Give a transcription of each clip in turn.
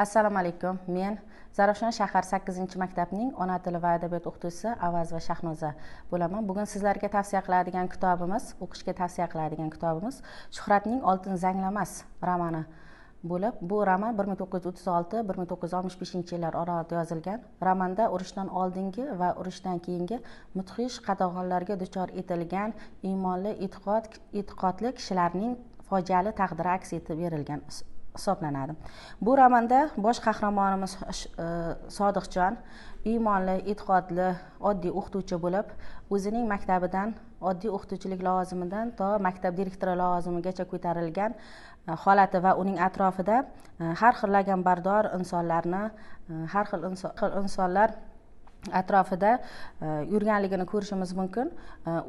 Assalomu alaykum. Men Zarafshon shahar 8-maktabning ona tili va adabiyot o'qituvchisi Avaz va Shahnoza bo'laman. Bugun sizlarga tavsiya qiladigan kitobimiz, o'qishga tavsiya qiladigan kitobimiz Shuhratning Oltin zanglamas romani bo'lib, bu roman 1936-1965-yillar oralig'ida yozilgan. Romanda urushdan oldingi va urushdan keyingi mudhish qadag'onlarga duchor etilgan iymonli, e'tiqodli kishilarning fojiali taqdiri aks etib berilgan hisoblanadi. Bu romanda bosh qahramonimiz Sodiqjon iymonli, e'tiqodli, oddiy o'qituvchi bo'lib, o'zining maktabidan oddiy o'qituvchilik lavozimidan to maktab direktori lavozimigacha ko'tarilgan holati va uning atrofida har xil laganbardor insonlarni, har xil insonlar atrofida yurganligini ko'rishimiz mumkin.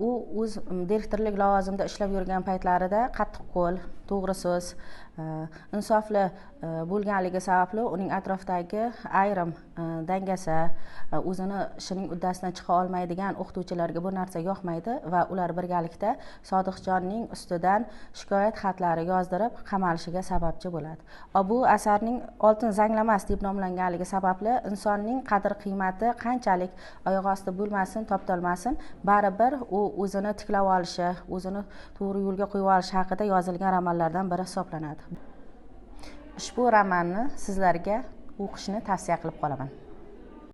U o'z direktorlik lavozimida ishlab yurgan paytlarida qattiqqo'l, to'g'ri so'z, insofli bo'lganligi sababli uning atrofidagi ayrim dangasa, o'zini ishining uddasidan chiqa olmaydigan o'qituvchilarga bu narsa yoqmaydi va ular birgalikda Sodiqjonning ustidan shikoyat xatlari yozdirib qamalishiga sababchi bo'ladi. Bu asarning oltin zanglamas deb nomlanganligi sababli insonning qadr-qiymati qanchalik oyoq osti bo'lmasin, toptalmasin, baribir u o'zini tiklab olishi, o'zini to'g'ri yo'lga qo'yib olishi haqida yozilgan romanlardan biri hisoblanadi. Ushbu romanni sizlarga o'qishni tavsiya qilib qolaman.